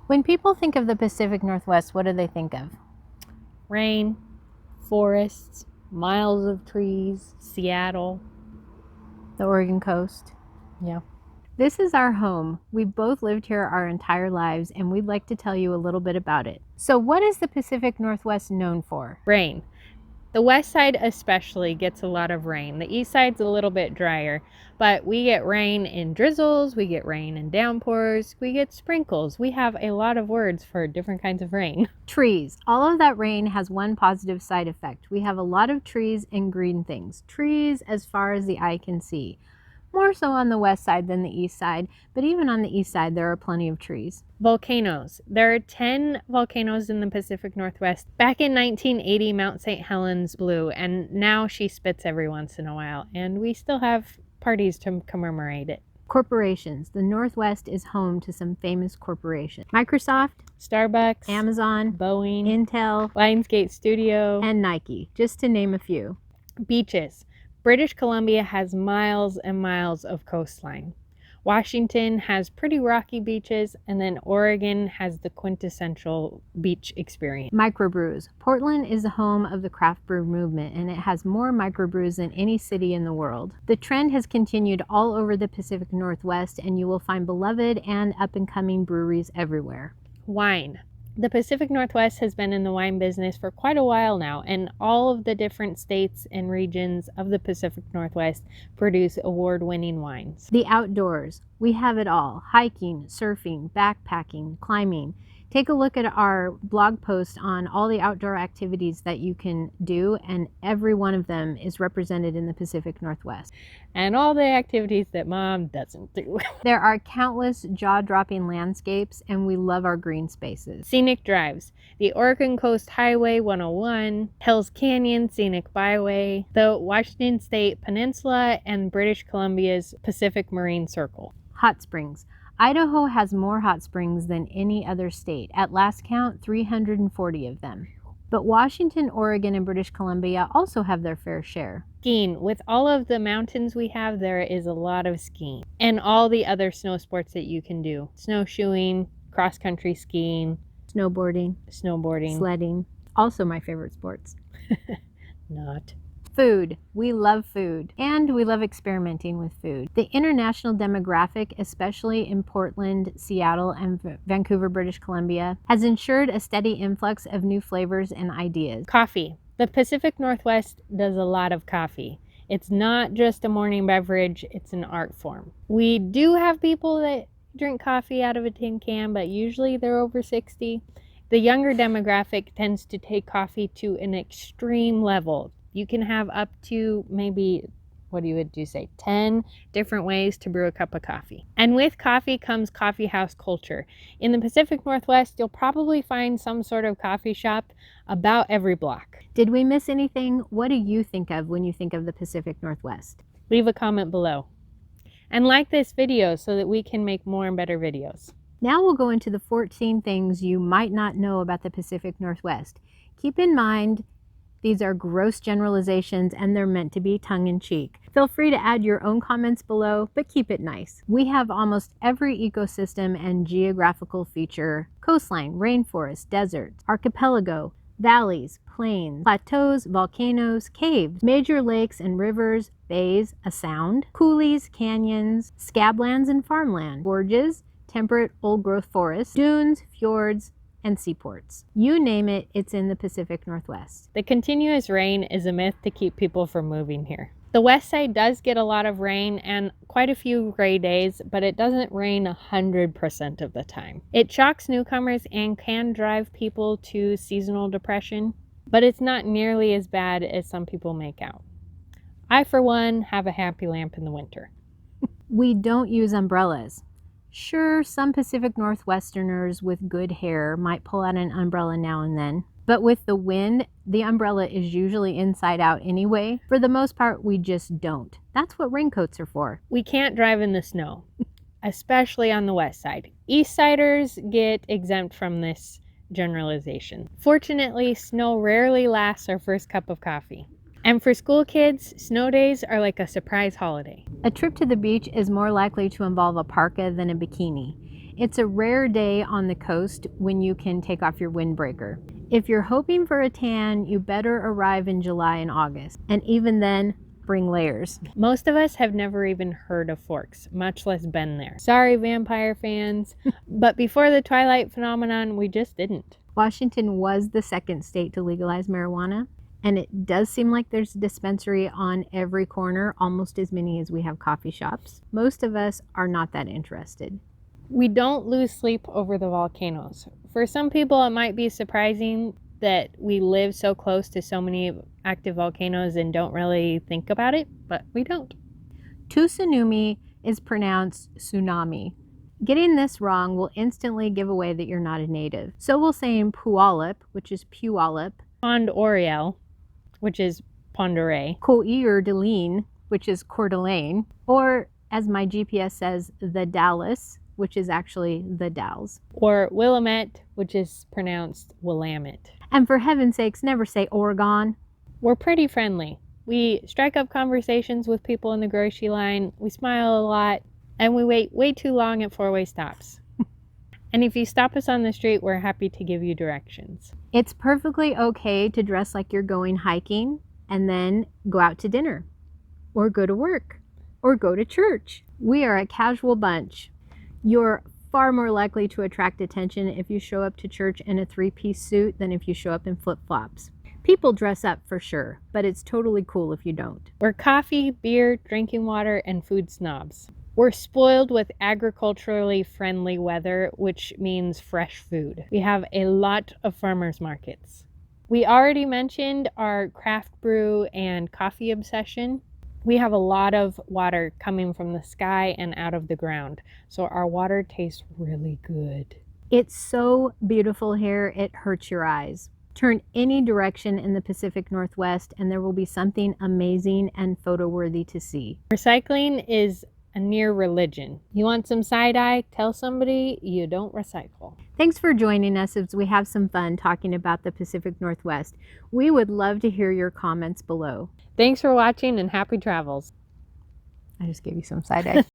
When people think of the Pacific Northwest, what do they think of? Rain, forests, miles of trees, Seattle. The Oregon coast. Yeah. This is our home. We've both lived here our entire lives, and we'd like to tell you a little bit about it. So what is the Pacific Northwest known for? Rain. The west side especially gets a lot of rain. The east side's a little bit drier, but we get rain in drizzles, we get rain in downpours, we get sprinkles. We have a lot of words for different kinds of rain. Trees. All of that rain has one positive side effect. We have a lot of trees and green things. Trees as far as the eye can see. More so on the west side than the east side, but even on the east side there are plenty of trees. Volcanoes. There are 10 volcanoes in the Pacific Northwest. Back in 1980, Mount St. Helens blew, and now she spits every once in a while, and we still have parties to commemorate it. Corporations. The Northwest is home to some famous corporations. Microsoft, Starbucks, Amazon, Boeing, Intel, Lionsgate Studio, and Nike, just to name a few. Beaches. British Columbia has miles and miles of coastline. Washington has pretty rocky beaches, and then Oregon has the quintessential beach experience. Microbrews. Portland is the home of the craft brew movement, and it has more microbrews than any city in the world. The trend has continued all over the Pacific Northwest, and you will find beloved and up-and-coming breweries everywhere. Wine. The Pacific Northwest has been in the wine business for quite a while now, and all of the different states and regions of the Pacific Northwest produce award-winning wines. The outdoors. We have it all. Hiking, surfing, backpacking, climbing. Take a look at our blog post on all the outdoor activities that you can do, and every one of them is represented in the Pacific Northwest. And all the activities that Mom doesn't do. There are countless jaw-dropping landscapes, and we love our green spaces. Scenic drives. The Oregon Coast Highway 101, Hells Canyon Scenic Byway, the Washington State Peninsula, and British Columbia's Pacific Marine Circle. Hot springs. Idaho has more hot springs than any other state. At last count, 340 of them. But Washington, Oregon, and British Columbia also have their fair share. Skiing. With all of the mountains we have, there is a lot of skiing. And all the other snow sports that you can do. Snowshoeing, cross-country skiing, Snowboarding, sledding. Also my favorite sports. Not. Food. We love food, and we love experimenting with food. The international demographic, especially in Portland, Seattle, and Vancouver, British Columbia, has ensured a steady influx of new flavors and ideas. Coffee. The Pacific Northwest does a lot of coffee. It's not just a morning beverage, it's an art form. We do have people that drink coffee out of a tin can, but usually they're over 60. The younger demographic tends to take coffee to an extreme level. You can have up to maybe, 10 different ways to brew a cup of coffee. And with coffee comes coffee house culture. In the Pacific Northwest, you'll probably find some sort of coffee shop about every block. Did we miss anything? What do you think of when you think of the Pacific Northwest? Leave a comment below. And like this video so that we can make more and better videos. Now we'll go into the 14 things you might not know about the Pacific Northwest. Keep in mind, these are gross generalizations and they're meant to be tongue-in-cheek. Feel free to add your own comments below, but keep it nice. We have almost every ecosystem and geographical feature: coastline, rainforest, deserts, archipelago, valleys, plains, plateaus, volcanoes, caves, major lakes and rivers, bays, a sound, coulees, canyons, scablands and farmland, gorges, temperate old-growth forests, dunes, fjords, and seaports. You name it, it's in the Pacific Northwest. The continuous rain is a myth to keep people from moving here. The west side does get a lot of rain and quite a few gray days, but it doesn't rain 100% of the time. It shocks newcomers and can drive people to seasonal depression, but it's not nearly as bad as some people make out. I, for one, have a happy lamp in the winter. We don't use umbrellas. Sure, some Pacific Northwesterners with good hair might pull out an umbrella now and then, but with the wind, the umbrella is usually inside out anyway. For the most part, we just don't. That's what raincoats are for. We can't drive in the snow, especially on the west side. East siders get exempt from this generalization. Fortunately, snow rarely lasts our first cup of coffee. And for school kids, snow days are like a surprise holiday. A trip to the beach is more likely to involve a parka than a bikini. It's a rare day on the coast when you can take off your windbreaker. If you're hoping for a tan, you better arrive in July and August. And even then, bring layers. Most of us have never even heard of Forks, much less been there. Sorry, vampire fans, but before the Twilight phenomenon, we just didn't. Washington was the second state to legalize marijuana, and it does seem like there's a dispensary on every corner, almost as many as we have coffee shops. Most of us are not that interested. We don't lose sleep over the volcanoes. For some people, it might be surprising that we live so close to so many active volcanoes and don't really think about it, but we don't. Tsunami is pronounced tsunami. Getting this wrong will instantly give away that you're not a native. So we'll say in Puyallup, which is Puyallup, Pond Oriel, which is Ponderay, Coeur d'Alene, which is Coeur d'Alene, or as my GPS says, the Dalles, which is actually the Dalles. or Willamette, which is pronounced Willamette. And for heaven's sakes, never say Oregon. We're pretty friendly. We strike up conversations with people in the grocery line, we smile a lot, and we wait way too long at four-way stops. And if you stop us on the street, we're happy to give you directions. It's perfectly okay to dress like you're going hiking and then go out to dinner, or go to work, or go to church. We are a casual bunch. You're far more likely to attract attention if you show up to church in a three-piece suit than if you show up in flip-flops. People dress up for sure, but it's totally cool if you don't. We're coffee, beer, drinking water, and food snobs. We're spoiled with agriculturally friendly weather, which means fresh food. We have a lot of farmers markets. We already mentioned our craft brew and coffee obsession. We have a lot of water coming from the sky and out of the ground, so our water tastes really good. It's so beautiful here, it hurts your eyes. Turn any direction in the Pacific Northwest and there will be something amazing and photo-worthy to see. Recycling is a near religion. You want some side-eye? Tell somebody you don't recycle. Thanks for joining us as we have some fun talking about the Pacific Northwest. We would love to hear your comments below. Thanks for watching and happy travels. I just gave you some side eye.